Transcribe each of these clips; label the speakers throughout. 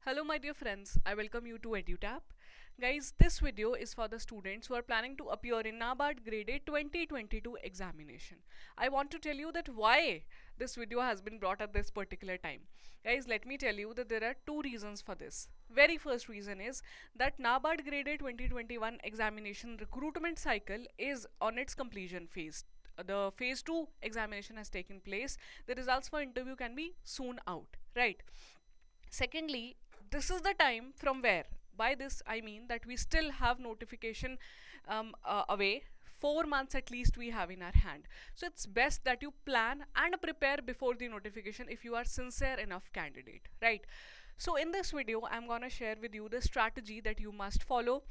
Speaker 1: Hello my dear friends, I welcome you to EduTap. Guys, this video is for the students who are planning to appear in NABARD Grade 8 2022 examination. I want to tell you that why this video has been brought at this particular time. Guys, let me tell you that there are two reasons for this. Very first reason is that NABARD Grade 8 2021 examination recruitment cycle is on its completion phase. The phase 2 examination has taken place. The results for interview can be soon out, right? Secondly, this is the time from where, by this I mean that we still have notification away. 4 months at least we have in our hand, so it's best that you plan and prepare before the notification if you are sincere enough candidate, right? So in this video I'm gonna share with you the strategy that you must follow,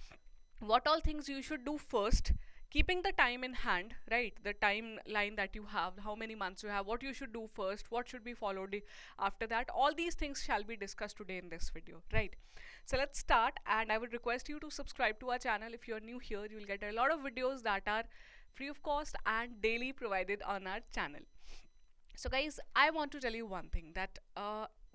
Speaker 1: what all things you should do first, keeping the time in hand, right? The timeline that you have, how many months you have, what you should do first, what should be followed after that. All these things shall be discussed today in this video, right? So let's start, and I would request you to subscribe to our channel. If you're new here, you will get a lot of videos that are free of cost and daily provided on our channel. So guys, I want to tell you one thing, that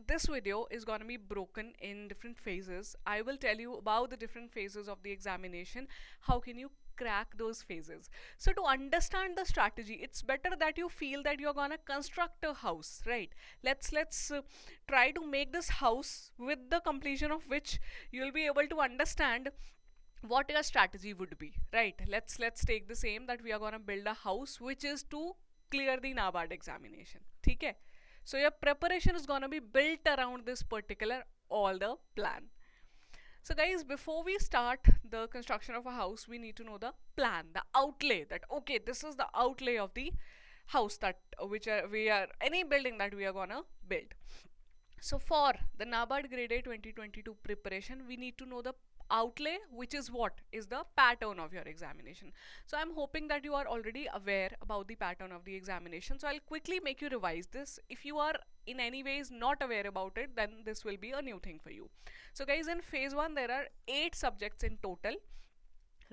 Speaker 1: this video is going to be broken in different phases. I will tell you about the different phases of the examination. How can you crack those phases? So to understand the strategy, it's better that you feel that you're gonna construct a house, right? Let's try to make this house, with the completion of which you'll be able to understand what your strategy would be, right? Let's take the same, that we are gonna build a house which is to clear the NABARD examination. Okay, so your preparation is gonna be built around this particular all the plan. So guys, before we start the construction of a house, we need to know the plan, the outlay, that okay, this is the outlay of the house that we are any building that we are gonna build. So for the NABARD Grade 8 2022 preparation, we need to know the outlay, which is what is the pattern of your examination. So I'm hoping that you are already aware about the pattern of the examination, so I'll quickly make you revise this. If you are in any ways not aware about it, then this will be a new thing for you. So guys, in phase 1 there are 8 subjects in total: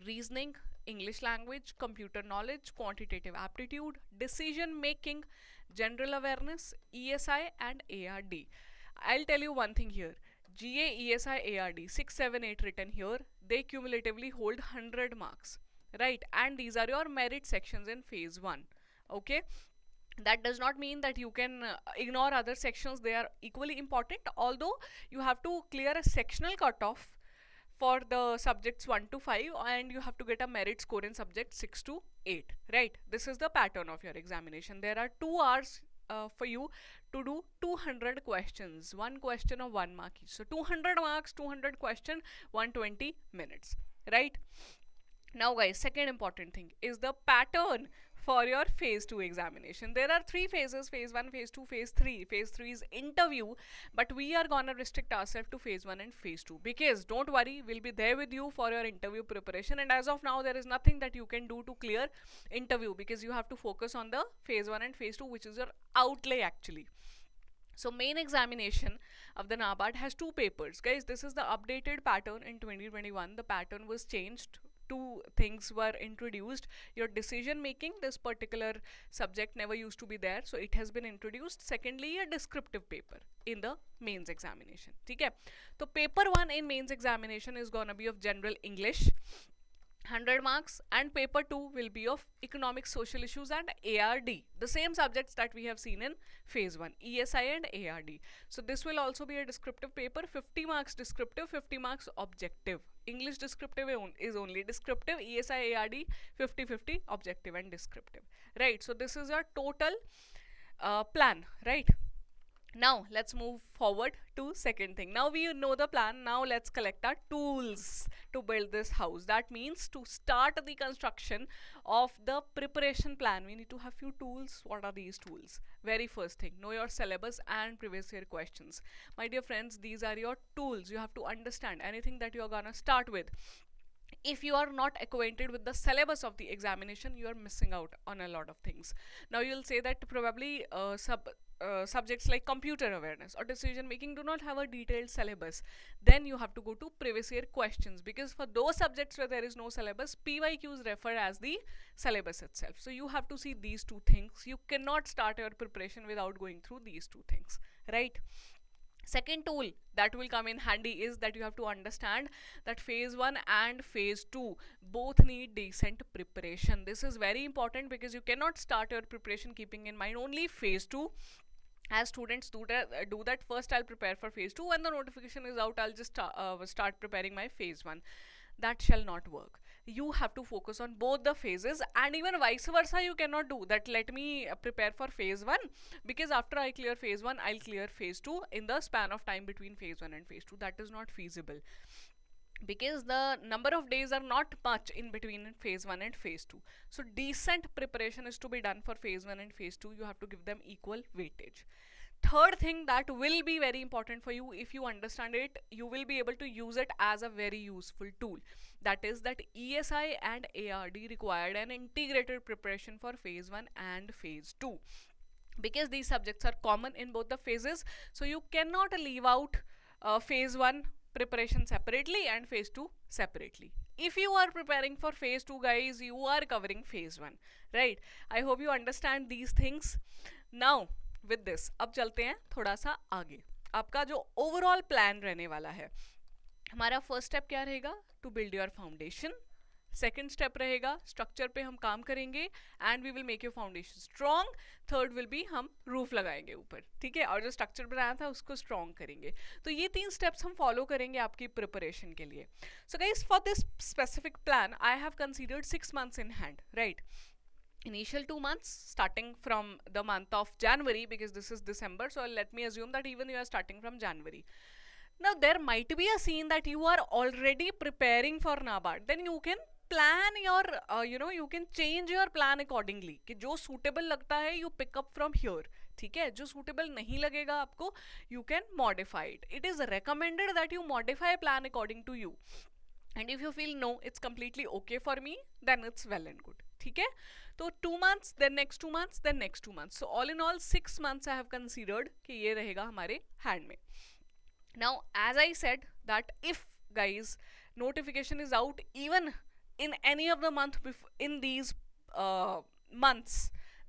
Speaker 1: reasoning, English language, computer knowledge, quantitative aptitude, decision making, general awareness, ESI and ARD. I'll tell you one thing here: GA, ESI, ARD, 6, 7, 8 written here, they cumulatively hold 100 marks, right? And these are your merit sections in phase 1. Okay, that does not mean that you can ignore other sections. They are equally important, although you have to clear a sectional cutoff for the subjects 1 to 5, and you have to get a merit score in subject 6 to 8, right? This is the pattern of your examination. There are 2 hours for you to do 200 questions, one question of 1 mark each. So 200 marks, 200 question, 120 minutes, right? Now guys, second important thing is the pattern for your phase 2 examination. There are 3 phases: phase 1, phase 2, phase 3. Phase 3 is interview, but we are gonna restrict ourselves to phase 1 and phase 2, because don't worry, we'll be there with you for your interview preparation. And as of now, there is nothing that you can do to clear interview, because you have to focus on the phase 1 and phase 2, which is your outlay actually. So main examination of the NABARD has 2 papers. Guys, this is the updated pattern in 2021. The pattern was changed. 2 things were introduced. Your decision making, this particular subject never used to be there, so it has been introduced. Secondly, a descriptive paper in the mains examination. Okay, so paper 1 in mains examination is gonna be of general English, 100 marks, and paper 2 will be of economic, social issues and ARD, the same subjects that we have seen in phase 1, ESI and ARD. So this will also be a descriptive paper, 50 marks descriptive, 50 marks objective. English descriptive is only descriptive, ESI, ARD 50-50 objective and descriptive, right? So this is our total plan, right? Now let's move forward to second thing. Now we know the plan. Now let's collect our tools to build this house. That means to start the construction of the preparation plan, we need to have few tools. What are these tools? Very first thing, know your syllabus and previous year questions. My dear friends, these are your tools. You have to understand anything that you're gonna start with. If you are not acquainted with the syllabus of the examination, you are missing out on a lot of things. Now you'll say that probably subjects like computer awareness or decision making do not have a detailed syllabus. Then you have to go to previous year questions, because for those subjects where there is no syllabus, PYQs refer as the syllabus itself. So you have to see these 2 things. You cannot start your preparation without going through these 2 things, right? Second tool that will come in handy is that you have to understand that phase 1 and phase 2 both need decent preparation. This is very important because you cannot start your preparation keeping in mind only phase 2. As students do that first, I'll prepare for phase 2. When the notification is out, I'll just start preparing my phase 1. That shall not work. You have to focus on both the phases, and even vice versa you cannot do that. Let me prepare for phase 1 because after I clear phase 1 I'll clear phase 2 in the span of time between phase 1 and phase 2. That is not feasible because the number of days are not much in between phase 1 and phase 2. So decent preparation is to be done for phase 1 and phase 2. You have to give them equal weightage. Third thing that will be very important for you, if you understand it, you will be able to use it as a very useful tool. That is that ESI and ARD required an integrated preparation for phase 1 and phase 2 because these subjects are common in both the phases. So you cannot leave out phase 1 preparation separately and phase 2 separately. If you are preparing for phase 2, guys, you are covering phase 1, right? I hope you understand these things. Now with this, अब चलते हैं थोड़ा सा आगे. आपका जो overall plan रहने वाला है, हमारा फर्स्ट स्टेप क्या रहेगा? To build your foundation. Second step रहेगा स्ट्रक्चर पे हम काम करेंगे and we will make your foundation strong. Third will be हम रूफ लगाएंगे ऊपर, ठीक है, और जो स्ट्रक्चर बनाया था उसको स्ट्रॉन्ग करेंगे. तो ये 3 स्टेप्स हम फॉलो करेंगे आपकी प्रिपरेशन के लिए. So guys, for this specific plan I have considered 6 months in hand, right? Initial 2 months starting from the month of January, because this is December, so let me assume that even you are starting from January. Now there might be a scene that you are already preparing for NABARD, then you can plan your you can change your plan accordingly कि जो suitable लगता है you pick up from here, ठीक है. जो suitable नहीं लगेगा आपको, you can modify it. It is recommended that you modify a plan according to you, and if you feel no, it's completely okay for me, then it's well and good, ठीक है. तो 2 months, then next 2 months, then next 2 months. So all in all 6 months I have considered कि ये रहेगा हमारे hand में. Now as I said that if guys notification is out even in any of the month in these months,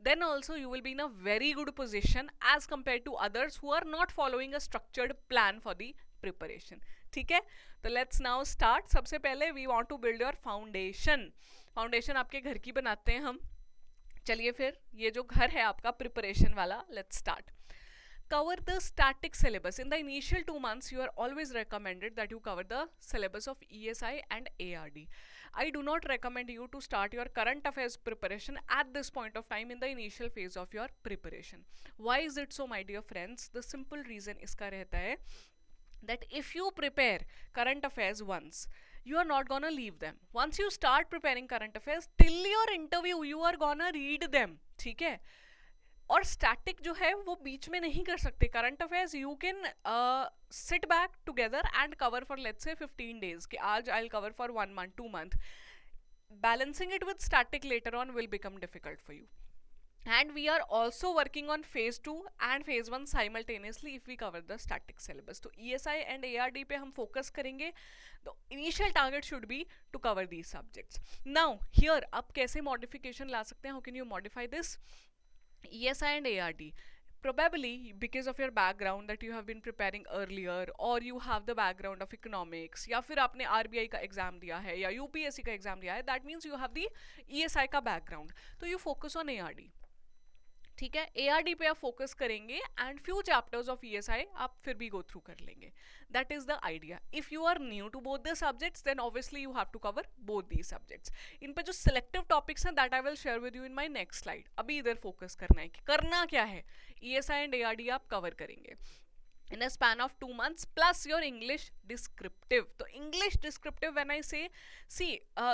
Speaker 1: then also you will be in a very good position as compared to others who are not following a structured plan for the preparation, ठीक है. तो let's now start. सबसे पहले we want to build your foundation. Foundation आपके घर की बनाते हैं हम. चलिए फिर ये जो घर है आपका प्रिपरेशन वाला, let's start. Cover the static syllabus. In the initial 2 months, you are always recommended that you cover the syllabus of ESI and ARD. I do not recommend you to start your current affairs preparation at this point of time in the initial phase of your preparation. Why is it so, my dear friends? The simple reason इसका रहता है that if you prepare current affairs once, you are not gonna leave them. Once you start preparing current affairs, till your interview you are gonna read them, ठीक है. और static जो है वो बीच में नहीं कर सकते. Current affairs you can sit back together and cover for let's say 15 days कि आज I will cover for 1 month 2 month. Balancing it with static later on will become difficult for you. And we are also working on phase 2 and phase 1 simultaneously if we cover the static syllabus. तो ESI and ARD पे हम focus करेंगे. The initial target should be to cover these subjects. Now here आप कैसे modification ला सकते हैं? How can you modify this? ESI and ARD, probably because of your background that you have been preparing earlier, or you have the background of economics, या फिर आपने RBI का exam दिया है या UPSC का एग्जाम दिया है, that means you have the ESI का background, तो you focus on ARD, ठीक है. ARD पे आप फोकस करेंगे and few chapters of ESI आप फिर भी गो थ्रू कर लेंगे. That is the idea. If you are new to both the subjects, then obviously you have to cover both the subjects. इन पे जो सिलेक्टिव टॉपिक्स हैं that I will share with you in my next slide. अभी इधर focus करना है कि करना क्या है. ESI एंड ARD आप कवर करेंगे in a span of 2 months, plus your English descriptive. So English descriptive, when I say, see,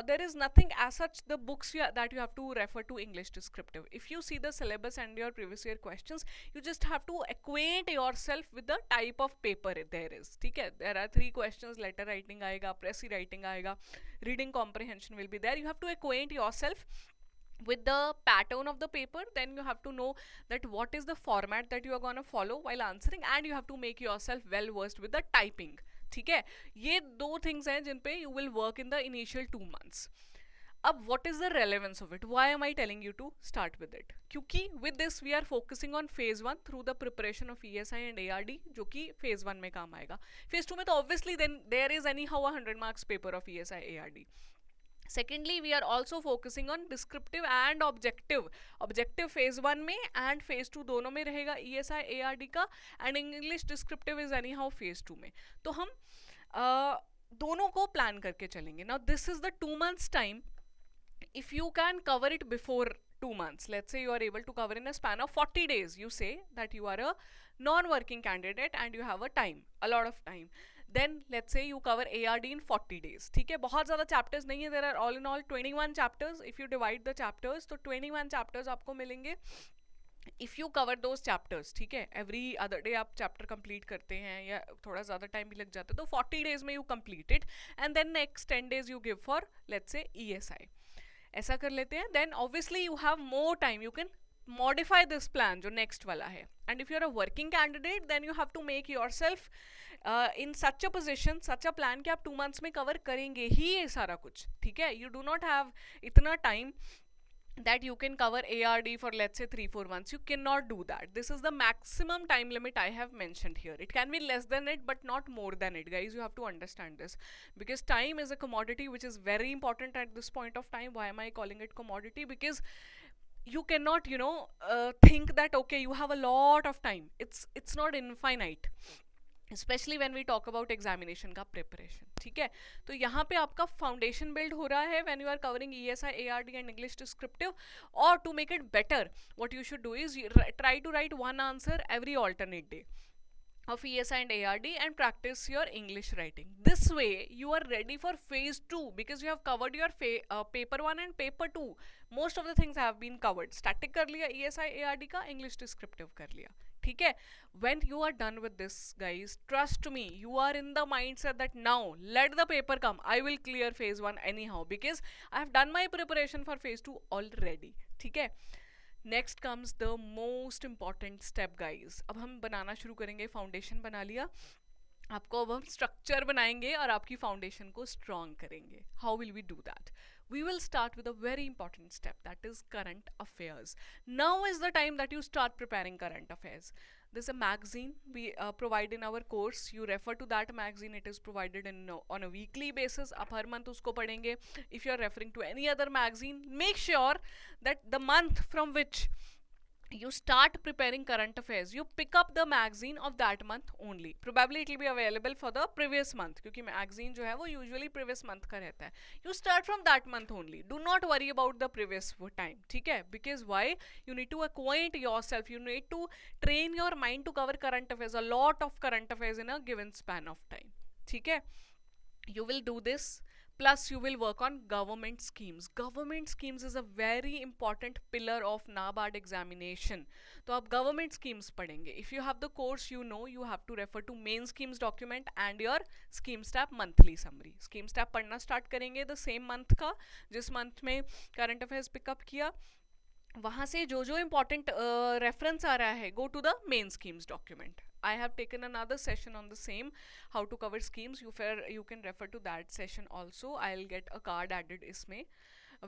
Speaker 1: there is nothing as such the books that you have to refer to English descriptive. If you see the syllabus and your previous year questions, you just have to acquaint yourself with the type of paper there is, ठीक है. There are 3 questions, letter writing आएगा, pressy writing आएगा, reading comprehension will be there. You have to acquaint yourself with the pattern of the paper. Then you have to know that what is the format that you are going to follow while answering, and you have to make yourself well versed with the typing, ठीक है. ये 2 things हैं जिन पे you will work in the initial 2 months. अब what is the relevance of it? Why am I telling you to start with it? क्योंकि with this we are focusing on phase 1 through the preparation of ESI and ARD, जो कि phase 1 में काम आएगा. phase 2 में तो obviously then there is anyhow a 100 marks paper of ESI ARD. Secondly, we are also focusing on descriptive and objective. Objective phase 1 में and phase 2 दोनों में रहेगा ESI ARD का, and English descriptive is anyhow phase 2 में. तो हम दोनों को प्लान करके चलेंगे. Now this is the 2 months time. If you can cover it before 2 months, let's say you are able to cover in a span of 40 days, you say that you are a non-working candidate and you have a time, a lot of time, then let's say you cover ARD in 40 days. ठीक है, बहुत ज़्यादा chapters नहीं है, there are all in all 21 chapters. If you divide the chapters, तो 21 chapters आपको मिलेंगे. If you cover those chapters, ठीक है, every other day आप chapter complete करते हैं या थोड़ा ज़्यादा time भी लग जाता है, तो 40 days में you complete it and then next 10 days you give for let's say ESI. ऐसा कर लेते हैं. Then obviously you have more time, you can modify this plan जो next वाला है. And if you are a working candidate, then you have to make yourself in such a position, such a plan कि आप 2 months में cover करेंगे ही ये सारा कुछ. ठीक है, you do not have इतना time that you can cover ARD for let's say 3-4 months. You cannot do that. This is the maximum time limit I have mentioned here. It can be less than it but not more than it, guys. You have to understand this, because time is a commodity which is very important at this point of time. Why am I calling it commodity? Because you cannot think that okay, you have a lot of time. It's not infinite, specially when we talk about examination का preparation. ठीक है, तो यहाँ पे आपका foundation build हो रहा है when you are covering ESI ARD and English descriptive. और to make it better, what you should do is try to write one answer every alternate day of ESI and ARD and practice your English writing. This way you are ready for phase 2 because you have covered your paper 1 and paper 2. Most of the things have been covered. Static कर लिया, ESI ARD का, English descriptive कर लिया. ठीक है, when you are done with this, guys, trust me, you are in the mindset that now let the paper come, I will clear phase 1 anyhow because I have done my preparation for phase 2 already. ठीक है, next comes the most important step, guys. अब हम बनाना शुरू करेंगे. Foundation बना लिया आपको, अब हम स्ट्रक्चर बनाएंगे और आपकी फाउंडेशन को स्ट्रॉन्ग करेंगे. How will we do that? We will start with a very important step, that is current affairs. Now is the time that you start preparing current affairs. There's a magazine we provide in our course. You refer to that magazine. It is provided on a weekly basis. आप हर month उसको पढ़ेंगे. If you are referring to any other magazine, make sure that the month from which you start preparing current affairs, you pick up the magazine of that month only. Probably it will be available for the previous month, क्योंकि magazine जो है वो usually previous month का रहता है. You start from that month only. Do not worry about the previous time. ठीक है, because why? You need to acquaint yourself. You need to train your mind to cover current affairs, a lot of current affairs in a given span of time. ठीक है, you will do this. Plus you will work on government schemes. Government schemes is a very important pillar of NABARD examination. तो आप government schemes पढ़ेंगे. If you have the course, you know you have to refer to main schemes document and your schemes tab monthly summary. Schemes tab पढ़ना start करेंगे the same month का, जिस month में current affairs pick up किया. वहाँ से जो जो important reference आ रहा है, go to the main schemes document. I have taken another session on the same, how to cover schemes. You can refer to that session also. I'll get a card added इसमें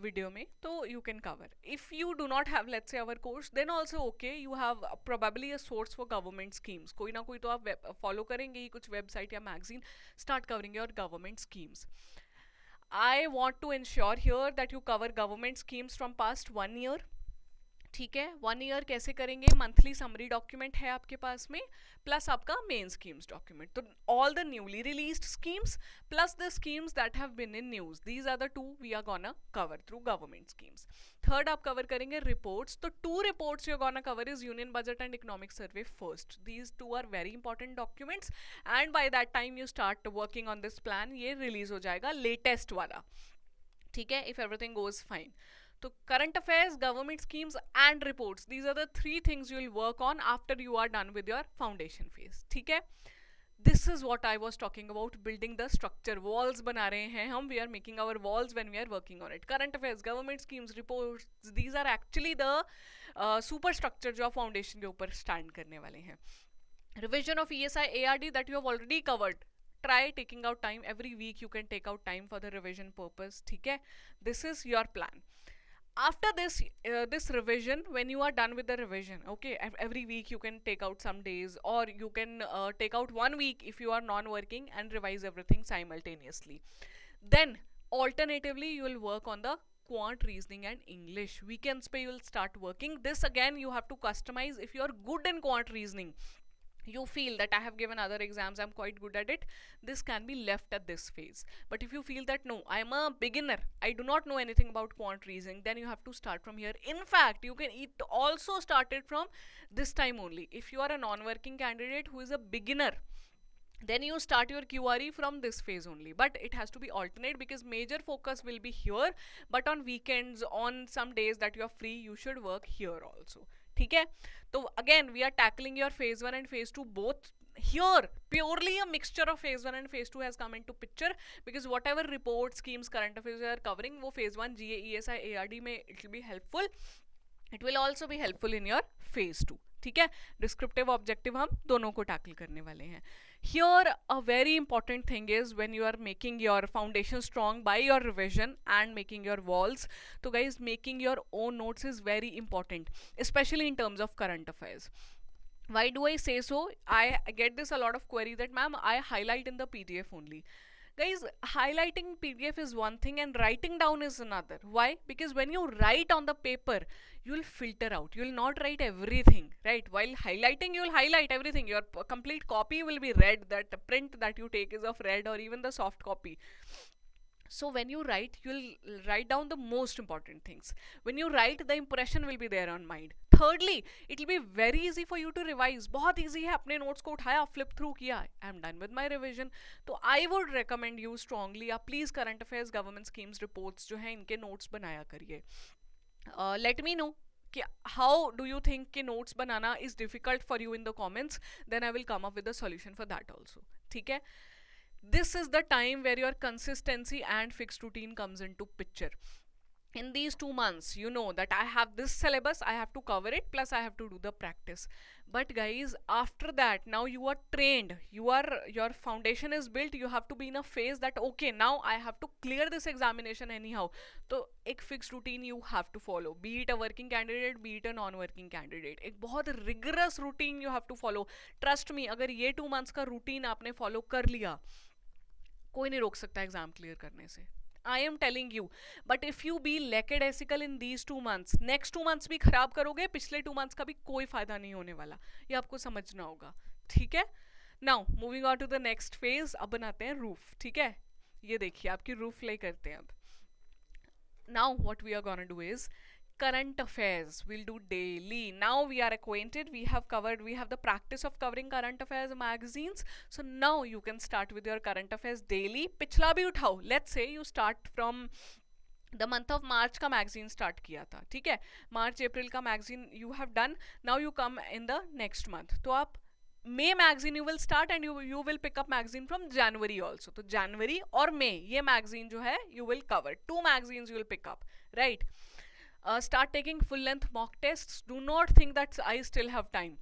Speaker 1: video में, तो you can cover. If you do not have let's say our course, then also okay, you have probably a source for government schemes. कोई ना कोई तो आप follow करेंगे ही, कुछ website या magazine. Start covering your government schemes. I want to ensure here that you cover government schemes from past 1 year. ठीक है, 1 ईयर कैसे करेंगे? मंथली समरी डॉक्यूमेंट है आपके पास में, प्लस आपका मेन स्कीम्स डॉक्यूमेंट. तो all the newly released schemes plus the schemes that have been in news, these are the 2 we are gonna cover through government schemes. Third आप cover करेंगे reports. तो 2 reports you are gonna cover is union budget and economic survey first. These 2 are very important documents and by that time you start working on this plan. ये release हो जाएगा latest वाला. ठीक है, if everything goes fine. So current affairs, government schemes and reports, these are the 3 things you will work on after you are done with your foundation phase. ठीक है, this is what I was talking about, building the structure. Walls बना रहे हैं हम, we are making our walls when we are working on it. Current affairs, government schemes, reports, these are actually the super structure जो आप foundation के ऊपर stand करने वाले हैं. Revision of ESI ARD that you have already covered try taking out time every week. You can take out time for the revision purpose. ठीक है, this is your plan. After this revision, when you are done with the revision, okay, every week you can take out some days, or you can take out 1 week if you are non-working and revise everything simultaneously. Then alternatively you will work on the quant, reasoning and English. Weekends pe you will start working. This again you have to customize. If you are good in quant reasoning, you feel that I have given other exams, I'm quite good at it, this can be left at this phase. But if you feel that no, I'm a beginner, I do not know anything about quant reasoning, then you have to start from here. In fact, you can also start it from this time only. If you are a non-working candidate who is a beginner, then you start your QRE from this phase only. But it has to be alternate, because major focus will be here, but on weekends, on some days that you are free, you should work here also. ठीक है, तो again we are tackling your phase 1 and phase 2 both. Here purely a mixture of phase 1 and phase 2 has come into picture, because whatever reports, schemes, current affairs we are covering, wo phase 1 GA, ESI, ARD mein it will be helpful. It will also be helpful in your phase 2. ठीक है, descriptive objective हम दोनों को tackle करने वाले हैं. Here a very important thing is, when you are making your foundation strong by your revision and making your walls, so guys, making your own notes is very important, especially in terms of current affairs. Why do I say so? I get this a lot of query that ma'am, I highlight in the PDF only. Guys, highlighting PDF is one thing and writing down is another. Why? Because when you write on the paper, you will filter out. You will not write everything, right? While highlighting, you will highlight everything. Your complete copy will be read. That print that you take is of read, or even the soft copy. So when you write, you'll write down the most important things. When you write, the impression will be there on mind. Thirdly, it will be very easy for you to revise. बहुत easy है, अपने notes को उठाया, flip through किया, I am done with my revision. तो I would recommend you strongly, आप please current affairs, government schemes, reports जो हैं, इनके notes बनाया करिए. Let me know how do you think कि notes banana is difficult for you in the comments. Then I will come up with a solution for that also. ठीक है? This is the time where your consistency and fixed routine comes into picture. In these 2 months, you know that I have this syllabus, I have to cover it, plus I have to do the practice. But guys, after that, now you are trained, your foundation is built, you have to be in a phase that okay, now I have to clear this examination anyhow. So एक fixed routine you have to follow, be it a working candidate, be it a non-working candidate. एक बहुत rigorous routine you have to follow. Trust me, अगर ये 2 months का routine आपने follow कर लिया, कोई नहीं रोक सकता एग्जाम क्लियर करने से. I am telling you. But if you be lackadaisical in these 2 months, next 2 months भी खराब करोगे, पिछले 2 months का भी कोई फायदा नहीं होने वाला. ये आपको समझना होगा. ठीक है? Now moving on to the next phase. अब बनाते हैं roof. ठीक है? ये देखिए आपकी roof lay करते हैं अब. Now what we are gonna do is current affairs we'll do daily. Now we are acquainted, we have the practice of covering current affairs magazines, so now you can start with your current affairs daily. पिछला भी उठाओ. Let's say you start from the month of March का magazine start किया था, ठीक है, March April का magazine you have done. Now you come in the next month, तो आप May magazine you will start, and you will pick up magazine from January also. तो January और May ये magazine जो है you will cover. 2 magazines you will pick up, right? Start taking full length mock tests. Do not think that I still have time.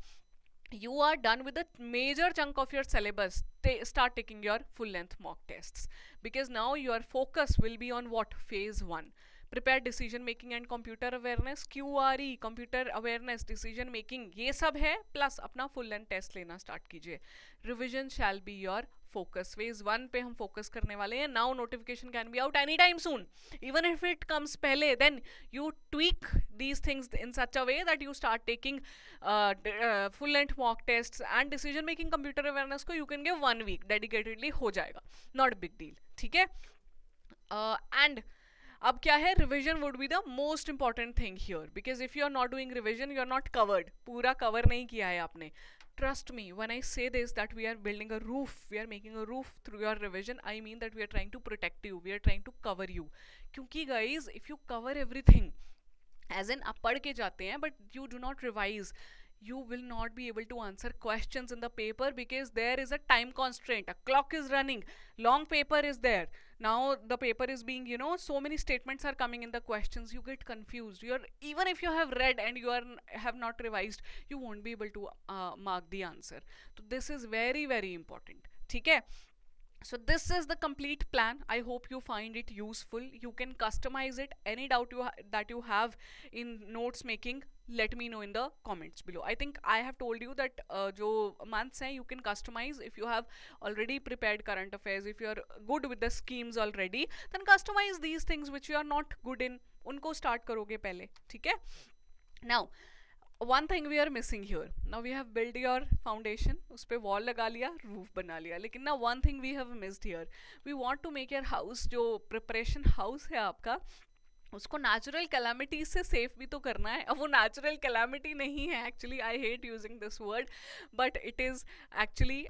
Speaker 1: You are done with a major chunk of your syllabus. Start taking your full length mock tests, because now your focus will be on what? Phase 1. Prepare decision making and computer awareness, QRE, computer awareness, decision making, ये सब है, plus अपना full length test लेना start कीजिए. Revision shall be your focus. Phase 1 पे हम focus करने वाले हैं. Now notification can be out anytime soon. Even if it comes पहले, then you tweak these things in such a way that you start taking full length mock tests and decision making computer awareness को you can give 1 week dedicatedly, हो जाएगा. Not a big deal. ठीक है? And अब क्या है, revision would be the most important thing here, because if you are not doing revision, you are not covered. पूरा cover नहीं किया है आपने. Trust me when I say this, that we are building a roof, we are making a roof through your revision. I mean that we are trying to protect you, we are trying to cover you. क्योंकि guys, if you cover everything, as in आप पढ़ के जाते हैं but you do not revise, you will not be able to answer questions in the paper, because there is a time constraint, a clock is running, long paper is there. Now the paper is being, so many statements are coming in the questions, you get confused. Even if you have read and you have not revised, you won't be able to mark the answer. So this is very very important. ठीक है? So this is the complete plan. I hope you find it useful. You can customize it. Any doubt that you have in notes making, let me know in the comments below. I think I have told you that jo months hai, you can customize. If you have already prepared current affairs, if you are good with the schemes already, then customize these things which you are not good in, unko start karoge pehle, theek hai. Now one thing we are missing here. Now we have built your foundation, उस पे wall लगा लिया, roof बना लिया, लेकिन ना one thing we have missed here. We want to make your house, जो preparation house है आपका, उसको नेचुरल कैलामिटी से सेफ भी तो करना है. अब वो नेचुरल कैलामिटी नहीं है actually, I hate using this word, but it is actually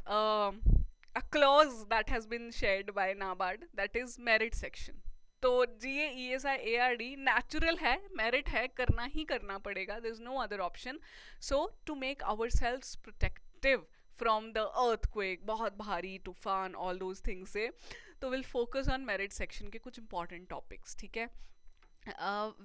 Speaker 1: a clause that has been shared by NABARD, that is merit section. तो GA ESI ARD नेचुरल है, मेरिट है, करना ही करना पड़ेगा. There is no other option. So to make ourselves protective from the earthquake, बहुत भारी तूफान, ऑल दोज थिंग्स से, तो will focus on merit section के कुछ इंपॉर्टेंट टॉपिक्स. ठीक है.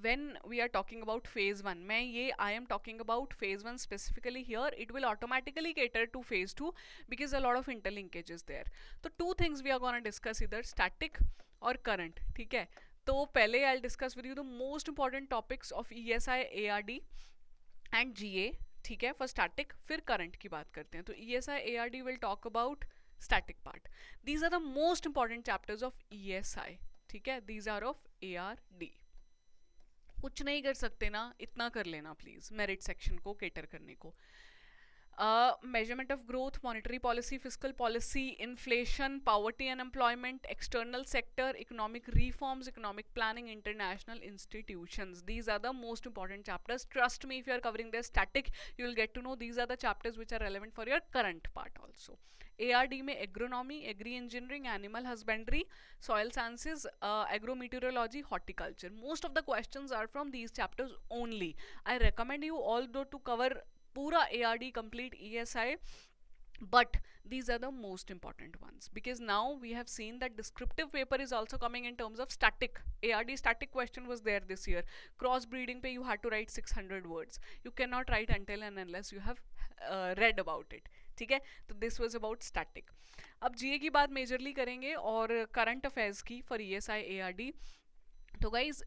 Speaker 1: When we are talking about phase 1, I am talking about phase 1 specifically here. It will automatically cater to phase 2 because a lot of interlinkage is there. So two things we are going to discuss, either static or current. ठीक है. तो पहले I'll discuss with you the most important topics of ESI ARD and GA. ठीक है. For static, फिर current की बात करते हैं. तो ESI ARD will talk about static part. These are the most important chapters of ESI. ठीक है. These are of ARD. कुछ नहीं कर सकते ना, इतना कर लेना प्लीज मेरिट सेक्शन को केटर करने को. Measurement of growth, monetary policy, fiscal policy, inflation, poverty and employment, external sector, economic reforms, economic planning, international institutions. These are the most important chapters. Trust me, if you are covering the static, you will get to know these are the chapters which are relevant for your current part also. ARD में agronomy, agri engineering, animal husbandry, soil sciences, agrometeorology, horticulture. Most of the questions are from these chapters only. I recommend you all though to cover पूरा ARD complete ESI, but these are the most important ones because now we have seen that descriptive paper is also coming in terms of static. ARD static question was there this year. Cross breeding pe you had to write 600 words. You cannot write until and unless you have read about it. ठीक है. तो this was about static. अब GA की बात majorly करेंगे और current affairs की for ESI ARD. तो guys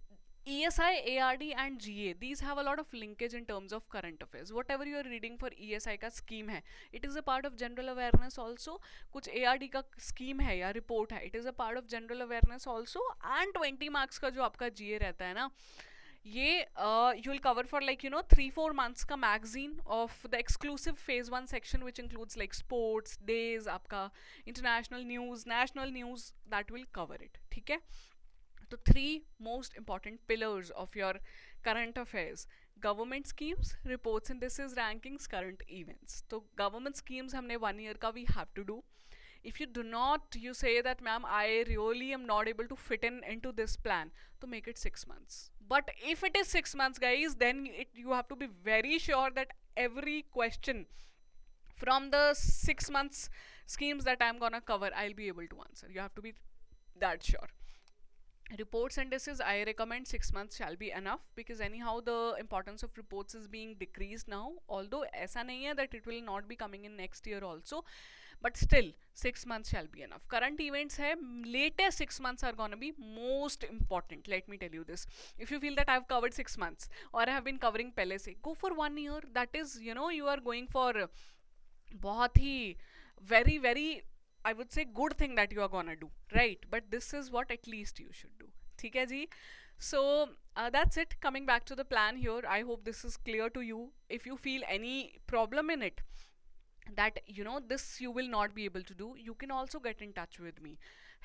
Speaker 1: ESI, ARD and GA, these have a lot of linkage in terms of current affairs. Whatever you are reading for ESI का scheme है, it is a part of general awareness also. कुछ ARD का scheme है या report है, it is a part of general awareness also. And 20 marks का जो आपका GA रहता है ना, ये you will cover for like 3-4 months का magazine of the exclusive phase 1 section which includes like sports, days, आपका international news, national news, that will cover it. ठीक है. तो 3 most important pillars of your current affairs: government schemes, reports indices, rankings, current events. तो government schemes हमने 1 year का we have to do. If you do not, you say that ma'am I really am not able to fit in into this plan, to make it 6 months. But if it is 6 months guys, then you have to be very sure that every question from the 6 months schemes that I'm gonna cover I'll be able to answer. You have to be that sure. Reports and indices, I recommend 6 months shall be enough because anyhow the importance of reports is being decreased now, although ऐसा नहीं है that it will not be coming in next year also, but still 6 months shall be enough. Current events है, latest 6 months are gonna be most important. Let me tell you this. If you feel that I've covered 6 months or I have been covering पहले से, go for 1 year. That is, you are going for बहुत ही very very I would say good thing that you are gonna do, right? But this is what at least you should do. ठीक है जी. So that's it. Coming back to the plan here, I hope this is clear to you. If you feel any problem in it, that this you will not be able to do, you can also get in touch with me.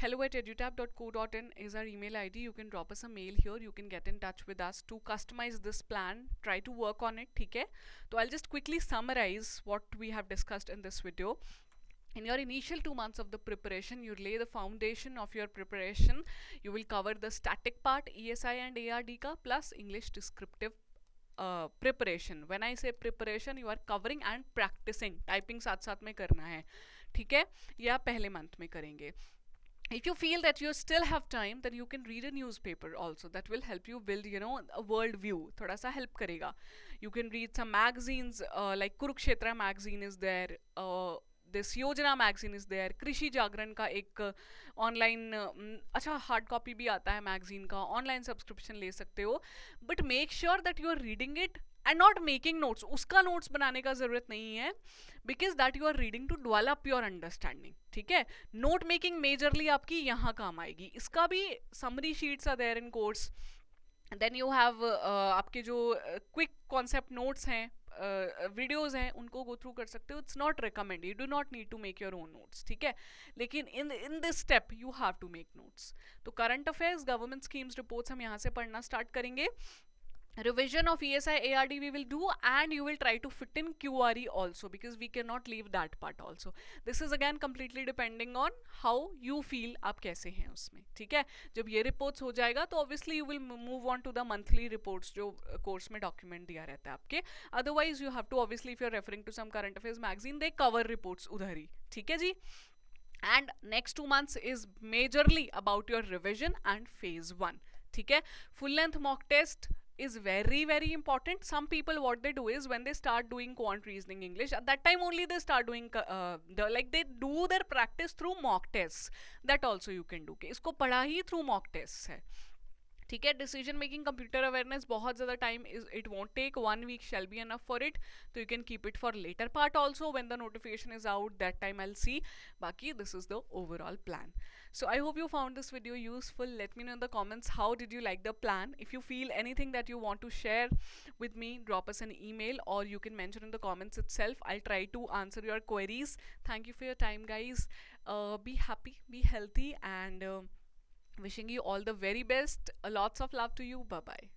Speaker 1: hello@edutab.co.in is our email ID. You can drop us a mail here. You can get in touch with us to customize this plan, try to work on it. ठीक है. So I'll just quickly summarize what we have discussed in this video. In your initial 2 months of the preparation, you lay the foundation of your preparation. You will cover the static part, ESI and ARD ka, plus English descriptive preparation. When I say preparation, you are covering and practicing. Typing साथ साथ में करना है. ठीक है. या पहले month में करेंगे. If you feel that you still have time, then you can read a newspaper also. That will help you build, a world view. थोड़ा सा help करेगा. You can read some magazines like Kurukshetra magazine is there. This योजना magazine is there, कृषि जागरण का एक online अच्छा hard copy भी आता है मैगजीन का, ऑनलाइन सब्सक्रिप्शन ले सकते हो, but make sure that you are reading it and not making notes. उसका नोट्स बनाने का जरूरत नहीं है, because that you are reading to develop your understanding. ठीक है, नोट मेकिंग मेजरली आपकी यहाँ काम आएगी. इसका भी summary sheets are there in course. Then you have आपके जो क्विक कॉन्सेप्ट नोट्स हैं, वीडियोज हैं, उनको गो थ्रू कर सकते हो. It's not recommend, you do not need to make your own notes. ठीक है, लेकिन in this step you have to make notes. तो current affairs, government schemes, reports हम यहाँ से पढ़ना स्टार्ट करेंगे. Revision of ESI ARD we will do, and you will try to fit in QRE also, because we cannot leave that part also. This is again completely depending on how you feel, आप कैसे हैं उसमें. ठीक है, जब ये reports हो जाएगा तो obviously you will move on to the monthly reports जो course में document दिया रहता है आपके. Otherwise you have to, obviously if you are referring to some current affairs magazine, they cover reports उधर ही. ठीक है जी. And next 2 months is majorly about your revision and phase 1. ठीक है, full length mock test is very important. Some people, what they do is, when they start doing quant reasoning English, at that time only they start doing they do their practice through mock tests. That also you can do. इसको पढ़ा ही through mock tests है. ठीक है, decision making, computer awareness बहुत ज़्यादा time it won't take, 1 week shall be enough for it. तो you can keep it for later part also when the notification is out, that time I will see. बाकी this is the overall plan. So I hope you found this video useful. Let me know in the comments how did you like the plan. If you feel anything that you want to share with me, drop us an email, or you can mention in the comments itself. I'll try to answer your queries. Thank you for your time, guys. Be happy, be healthy, and wishing you all the very best. Lots of love to you. Bye bye.